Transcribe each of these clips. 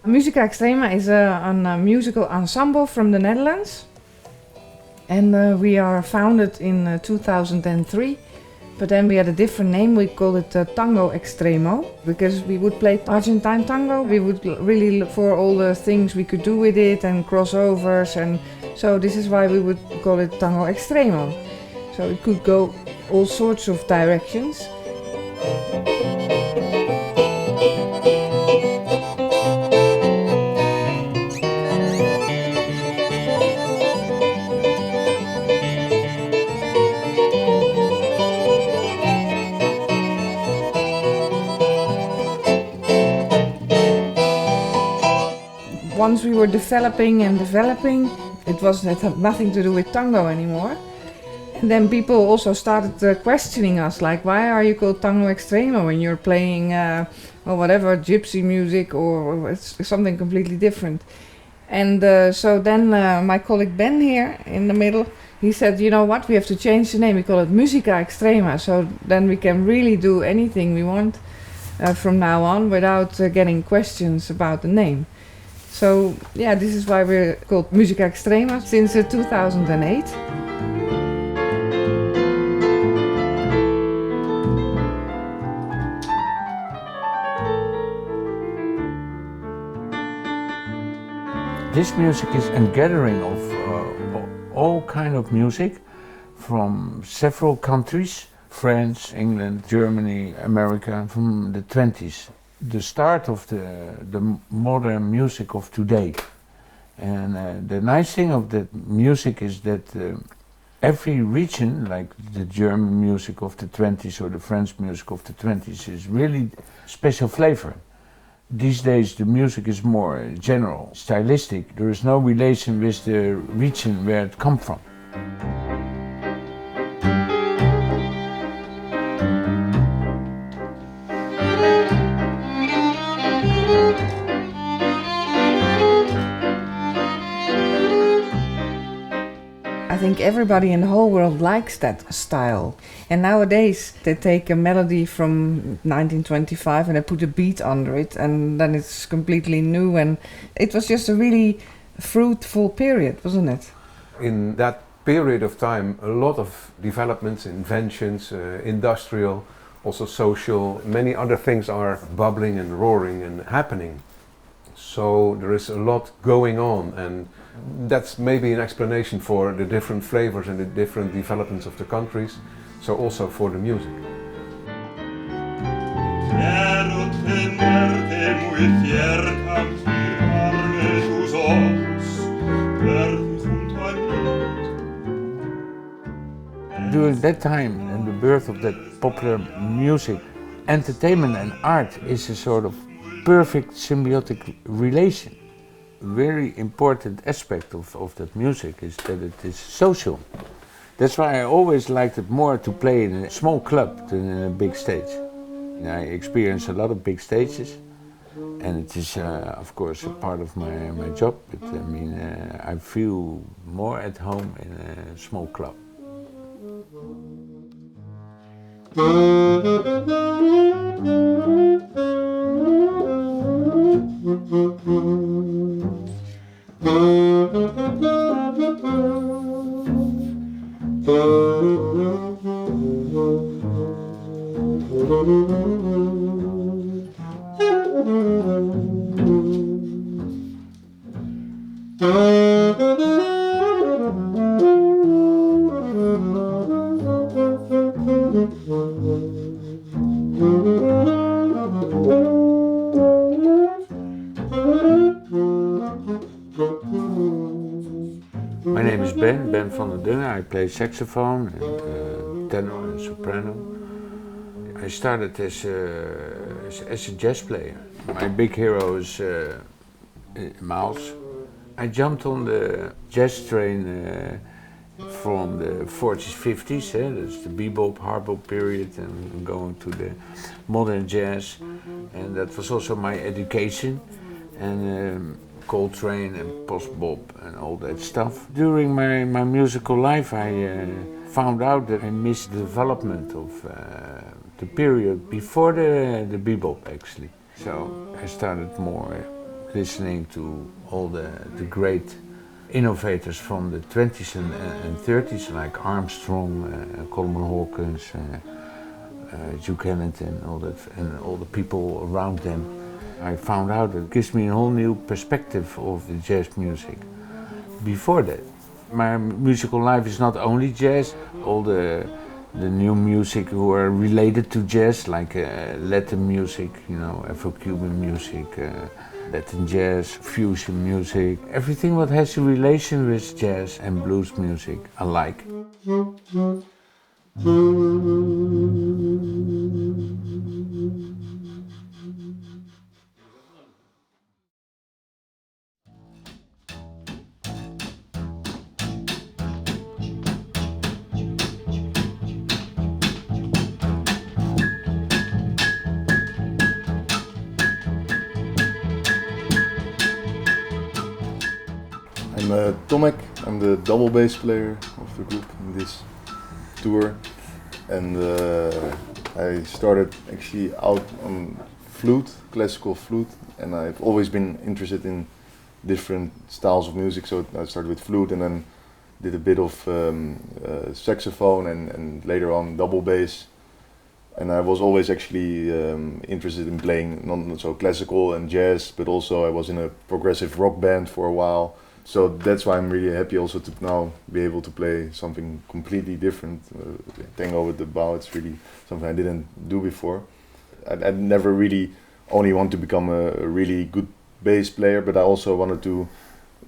Musica Extrema is a musical ensemble from the Netherlands. And we are founded in 2003. But then we had a different name. We called it Tango Extremo, because we would play Argentine tango. We would really look for all the things we could do with it and crossovers, and so this is why we would call it Tango Extremo. So it could go all sorts of directions. Once we were developing, it had nothing to do with tango anymore. And then people also started questioning us, like, why are you called Tango Extrema when you're playing, or whatever, gypsy music or it's something completely different. And so then my colleague Ben here in the middle, he said, you know what, we have to change the name. We call it Musica Extrema, so then we can really do anything we want from now on without getting questions about the name. So yeah, this is why we're called Musica Extrema since 2008. This music is a gathering of all kind of music from several countries, France, England, Germany, America, from the 20s. The start of the modern music of today. And the nice thing of that music is that every region, like the German music of the 20s or the French music of the 20s, is really special flavor. These days the music is more general, stylistic. There is no relation with the region where it comes from. I think everybody in the whole world likes that style. And nowadays they take a melody from 1925 and they put a beat under it, and then it's completely new. And it was just a really fruitful period, wasn't it? In that period of time, a lot of developments, inventions, industrial, also social, many other things are bubbling and roaring and happening. So there is a lot going on, and that's maybe an explanation for the different flavors and the different developments of the countries, so also for the music. During that time and the birth of that popular music, entertainment and art is a sort of perfect symbiotic relation. Very important aspect of that music is that it is social. That's why I always liked it more to play in a small club than in a big stage. I experience a lot of big stages, and it is of course a part of my job, but I mean I feel more at home in a small club. My name is Ben van der Dungen. I play saxophone and tenor and soprano. I started as a jazz player. My big hero is Miles. I jumped on the jazz train from the 40s, 50s, that's the bebop, hard bop period, and going to the modern jazz. And that was also my education. And Coltrane and post-bop and all that stuff. During my musical life I found out that I missed the development of the period before the bebop actually. So I started more listening to all the great innovators from the 20s and 30s, like Armstrong, Coleman Hawkins, Duke Ellington, and all the people around them. I found out it gives me a whole new perspective of the jazz music. Before that, my musical life is not only jazz. All the new music who are related to jazz, like Latin music, Afro-Cuban music, Latin jazz, fusion music, everything what has a relation with jazz and blues music, I like. I'm Tomek, I'm the double bass player of the group in this tour, and I started actually out on flute, classical flute, and I've always been interested in different styles of music, so I started with flute and then did a bit of saxophone and later on double bass, and I was always actually interested in playing not so classical and jazz, but also I was in a progressive rock band for a while. So that's why I'm really happy also to now be able to play something completely different. Tango with the bow, it's really something I didn't do before. I never really only want to become a really good bass player, but I also wanted to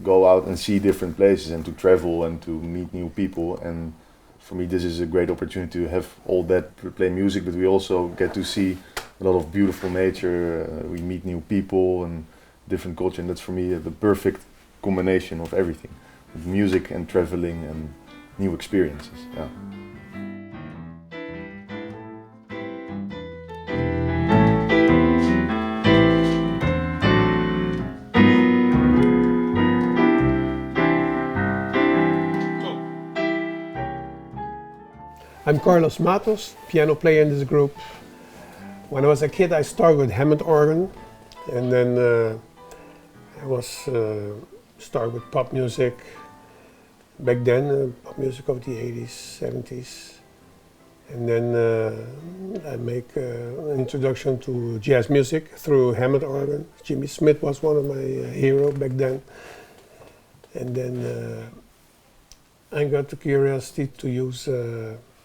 go out and see different places and to travel and to meet new people. And for me this is a great opportunity to have all that, to play music, but we also get to see a lot of beautiful nature. We meet new people and different culture, and that's for me the perfect combination of everything, with music and traveling and new experiences. Yeah. I'm Carlos Matos, piano player in this group. When I was a kid I started with Hammond organ, and then I was started with pop music back then, pop music of the 80s, 70s. And then I make an introduction to jazz music through Hammond organ. Jimmy Smith was one of my heroes back then. And then I got the curiosity to use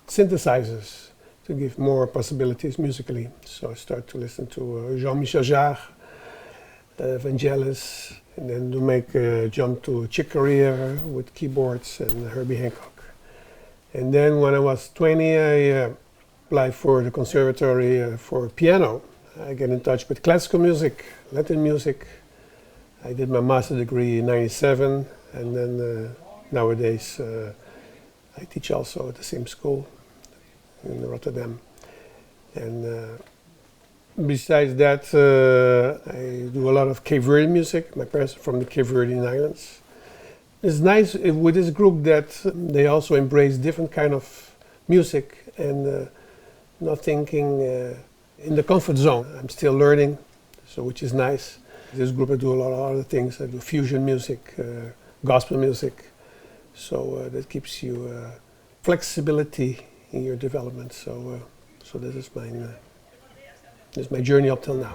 synthesizers to give more possibilities musically. So I started to listen to Jean-Michel Jarre, Vangelis, and then to make a jump to Chick Corea with keyboards and Herbie Hancock. And then when I was 20, I applied for the conservatory for piano. I get in touch with classical music, Latin music. I did my master's degree in '97, and then nowadays I teach also at the same school in Rotterdam. And besides that, I do a lot of Cape Verdean music. My parents are from the Cape Verdean Islands. It's nice with this group that they also embrace different kind of music and not thinking in the comfort zone. I'm still learning, so which is nice. This group I do a lot of other things. I do fusion music, gospel music, so that keeps you flexibility in your development. So this is mine. This is my journey up till now.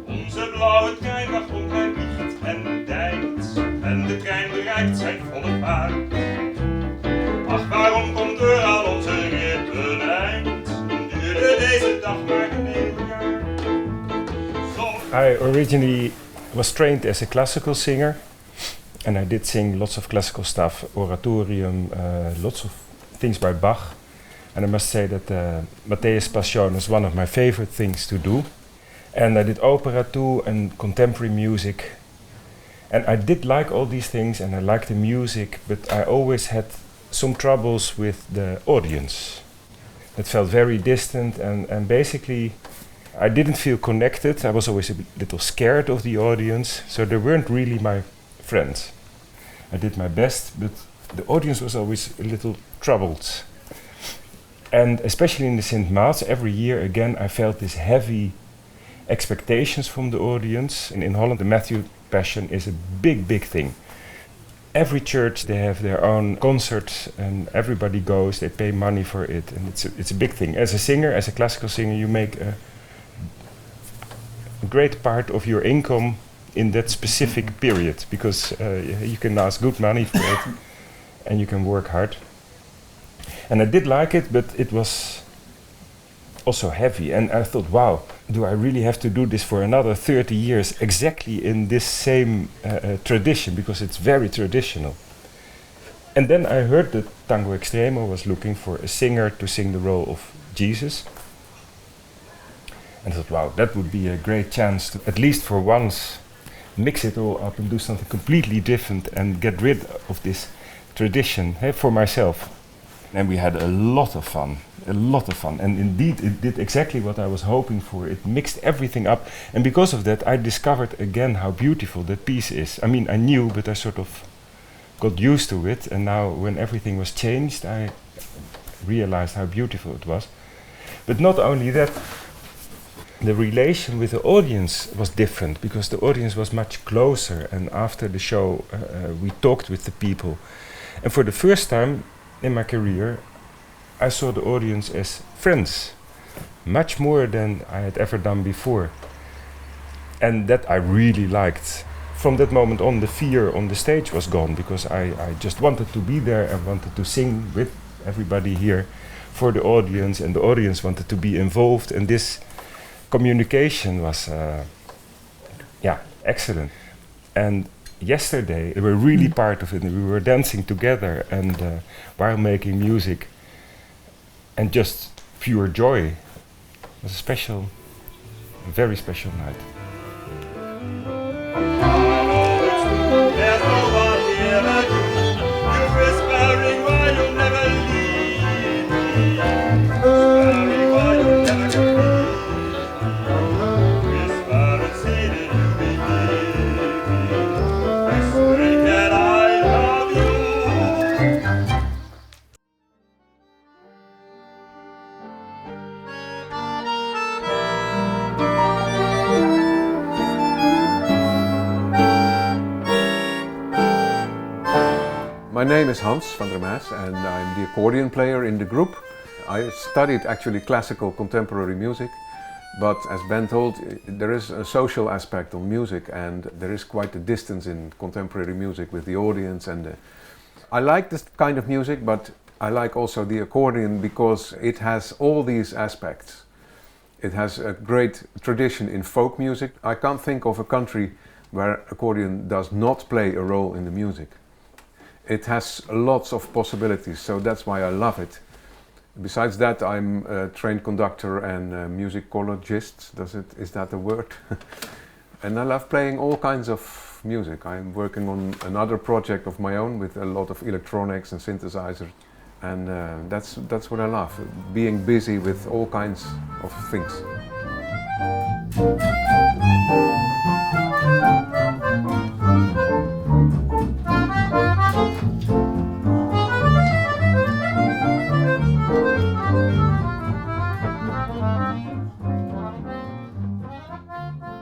Onze blauwe trein wacht rond, hij vliegt en dijkt, en de trein bereikt zijn volle vaart. Ach, waarom komt er aan onze rit een eind? Duurde deze dag maar een heel jaar. I originally was trained as a classical singer, and I did sing lots of classical stuff, oratorium, lots of things by Bach. And I must say that Matthäus Passion is one of my favorite things to do. And I did opera too, and contemporary music. And I did like all these things, and I liked the music, but I always had some troubles with the audience. It felt very distant, and basically I didn't feel connected. I was always a little scared of the audience, so they weren't really my friends. I did my best, but the audience was always a little troubled. And especially in the St. Mass, every year again I felt this heavy expectations from the audience. And in Holland, the Matthew Passion is a big, big thing. Every church, they have their own concert and everybody goes, they pay money for it, and it's a big thing. As a singer, as a classical singer, you make a great part of your income in that specific period, because you can ask good money for it and you can work hard. And I did like it, but it was also heavy, and I thought, wow, do I really have to do this for another 30 years exactly in this same tradition, because it's very traditional. And then I heard that Tango Extrema was looking for a singer to sing the role of Jesus. And I thought, wow, that would be a great chance to, at least for once, mix it all up and do something completely different and get rid of this tradition, for myself. And we had a lot of fun. And indeed, it did exactly what I was hoping for. It mixed everything up. And because of that, I discovered again how beautiful that piece is. I mean, I knew, but I sort of got used to it. And now, when everything was changed, I realized how beautiful it was. But not only that, the relation with the audience was different, because the audience was much closer. And after the show, we talked with the people. And for the first time in my career, I saw the audience as friends, much more than I had ever done before. And that I really liked. From that moment on, the fear on the stage was gone, because I just wanted to be there and wanted to sing with everybody here for the audience, and the audience wanted to be involved, and this communication was excellent. And yesterday, they were really part of it, and we were dancing together and while making music. And just pure joy. It was a special, a very special night. There's no one here but you. You're whispering why you'll never leave me. Whispering why you'll never leave me. Whisper and say that you believe me. Whispering that I love you. My name is Hans van der Maas and I'm the accordion player in the group. I studied actually classical contemporary music, but as Ben told, there is a social aspect of music and there is quite a distance in contemporary music with the audience. And I like this kind of music, but I like also the accordion because it has all these aspects. It has a great tradition in folk music. I can't think of a country where accordion does not play a role in the music. It has lots of possibilities, so that's why I love it. Besides that, I'm a trained conductor and a musicologist. Is that a word? And I love playing all kinds of music. I'm working on another project of my own with a lot of electronics and synthesizers. And that's what I love, being busy with all kinds of things.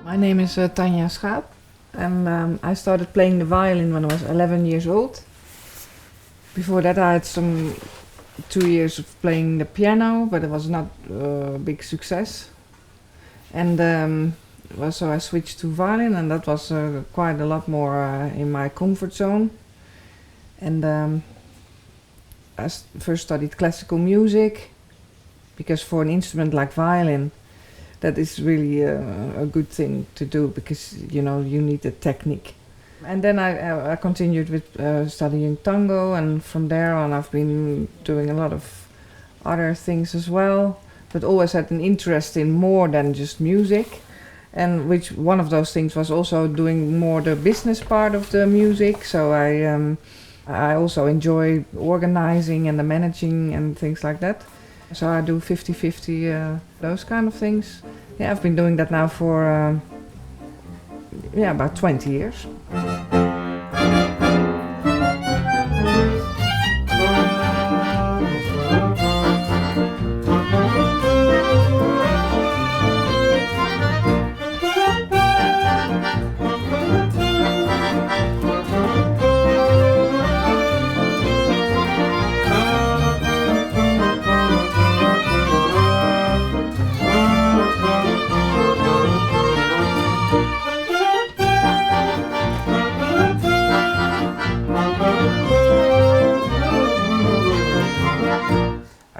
My name is Tanja Schaap, and I started playing the violin when I was 11 years old. Before that I had some 2 years of playing the piano, but it was not a big success. And so I switched to violin, and that was quite a lot more in my comfort zone. And I first studied classical music, because for an instrument like violin, that is really a good thing to do, because you need the technique. And then I continued with studying tango, and from there on I've been doing a lot of other things as well, but always had an interest in more than just music. And which one of those things was also doing more the business part of the music. So I also enjoy organizing and the managing and things like that. So I do 50-50, those kind of things. Yeah, I've been doing that now for about 20 years.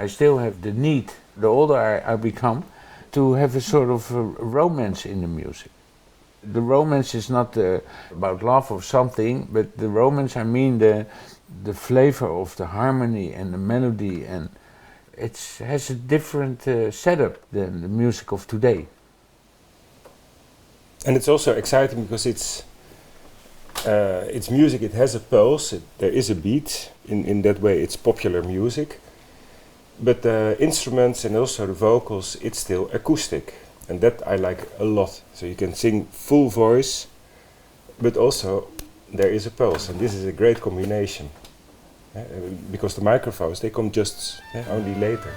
I still have the need, the older I become, to have a sort of a romance in the music. The romance is not about love or something, but the romance, I mean the flavor of the harmony and the melody, and it has a different setup than the music of today. And it's also exciting because it's music, it has a pulse, there is a beat, in that way it's popular music. But the instruments and also the vocals, it's still acoustic. And that I like a lot. So you can sing full voice, but also there is a pulse. And this is a great combination. Because the microphones, they come just only later.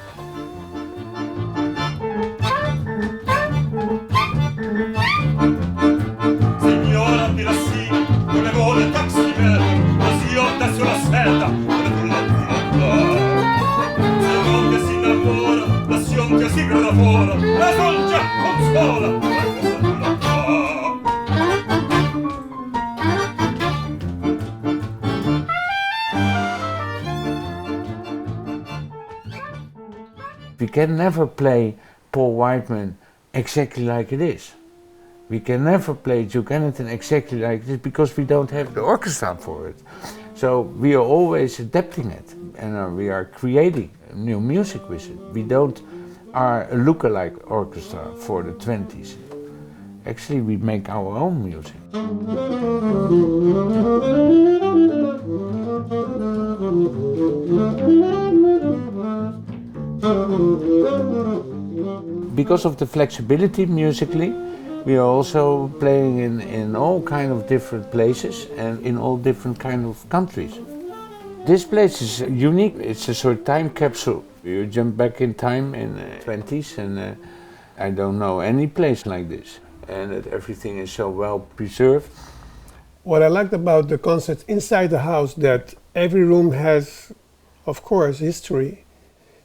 Signora Pirassini, come vuole il taximetro, così opta sulla seta, come culla culla. Se un uomo che si innamora, passione che si gravora, la dolce consola, la cosa culla culla. We can never play Paul Whiteman exactly like it is. We can never play Duke Ellington exactly like this because we don't have the orchestra for it. So we are always adapting it and we are creating new music with it. We don't are a lookalike orchestra for the 20s. Actually, we make our own music. Because of the flexibility musically, we are also playing in all kind of different places and in all different kind of countries. This place is unique. It's a sort of time capsule. You jump back in time in the 20s and I don't know any place like this. And that everything is so well preserved. What I liked about the concert inside the house, that every room has, of course, history.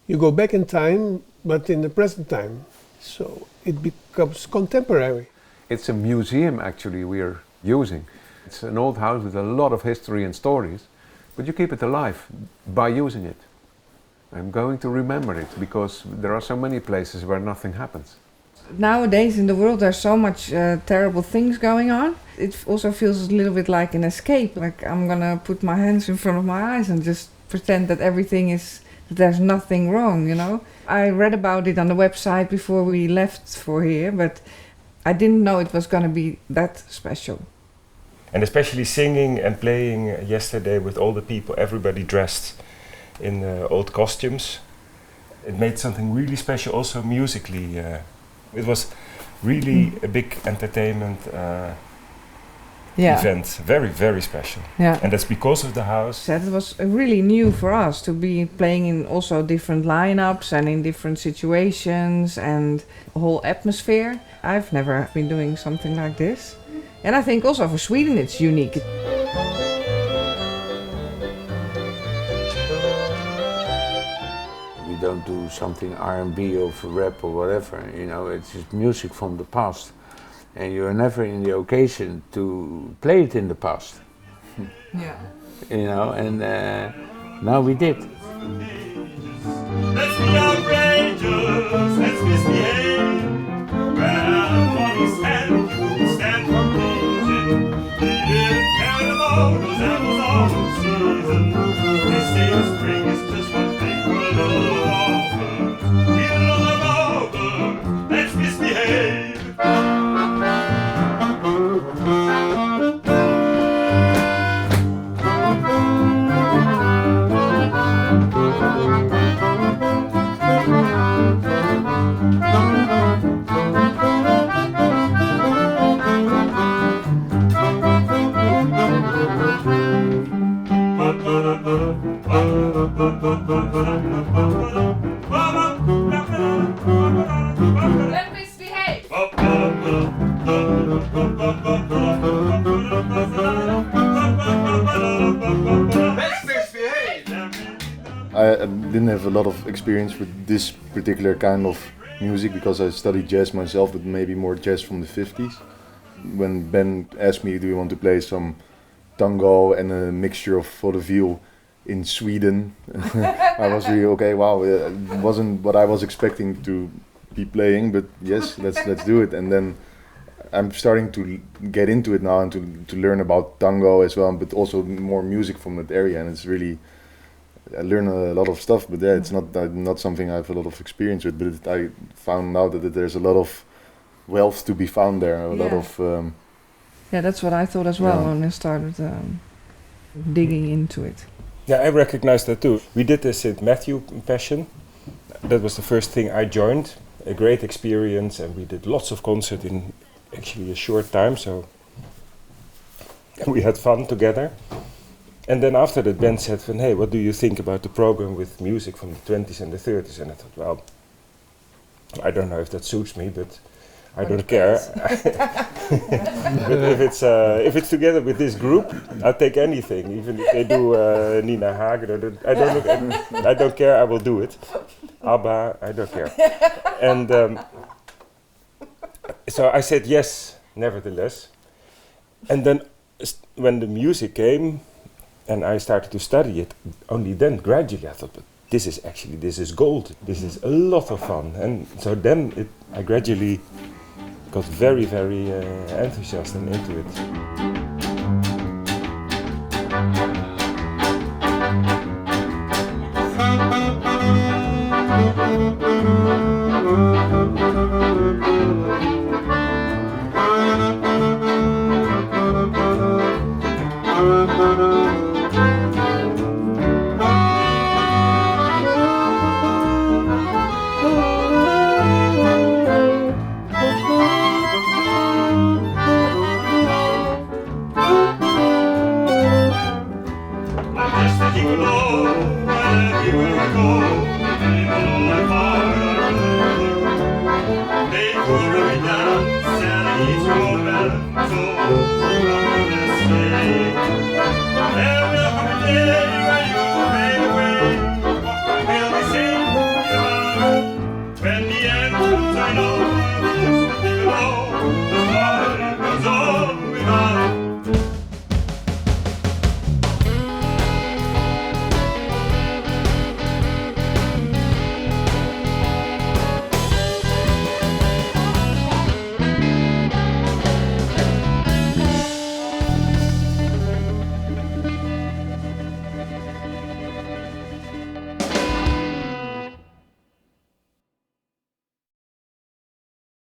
You go back in time, but in the present time. So it becomes contemporary. It's a museum actually we are using. It's an old house with a lot of history and stories, but you keep it alive by using it. I'm going to remember it because there are so many places where nothing happens. Nowadays in the world there's so much terrible things going on. It also feels a little bit like an escape, like I'm gonna put my hands in front of my eyes and just pretend that everything is, that there's nothing wrong, you know. I read about it on the website before we left for here, but I didn't know it was gonna be that special. And especially singing and playing yesterday with all the people, everybody dressed in old costumes. It made something really special also musically. It was really a big entertainment event, very, very special. Yeah. And that's because of the house. That was really new for us to be playing in also different lineups and in different situations and the whole atmosphere. I've never been doing something like this. And I think also for Sweden it's unique. We don't do something R&B or rap or whatever, you know, it's just music from the past. And you're never in the occasion to play it in the past. Yeah. You know, and now we did. Let's be outrageous, let's misbehave. Well, money stand for preaching. He didn't care about those apples all season. They say the spring is just one thing we'll love over. We'll love over, let's misbehave. Let me misbehave! I didn't have a lot of experience with this particular kind of music because I studied jazz myself, but maybe more jazz from the 50s. When Ben asked me, do you want to play some tango and a mixture of vaudeville, in Sweden. I was really okay. Wow, it wasn't what I was expecting to be playing, but yes, let's do it. And then I'm starting to get into it now and to learn about tango as well, but also more music from that area. And it's really, I learn a lot of stuff, but yeah, it's not something I have a lot of experience with. But I found out that there's a lot of wealth to be found there. A lot of yeah, that's what I thought as well when I started digging into it. Yeah, I recognize that too. We did the St. Matthew Passion. That was the first thing I joined. A great experience, and we did lots of concerts in actually a short time, so we had fun together. And then after that, Ben said, hey, what do you think about the program with music from the 20s and the 30s? And I thought, well, I don't know if that suits me, but I don't care. But if it's together with this group, I'll take anything, even if they do Nina Hagen. I don't care. I will do it. ABBA, I don't care. And so I said yes, nevertheless. And then when the music came, and I started to study it, only then gradually I thought, but this is gold. This is a lot of fun. And so then I gradually got very, very enthusiastic and into it. They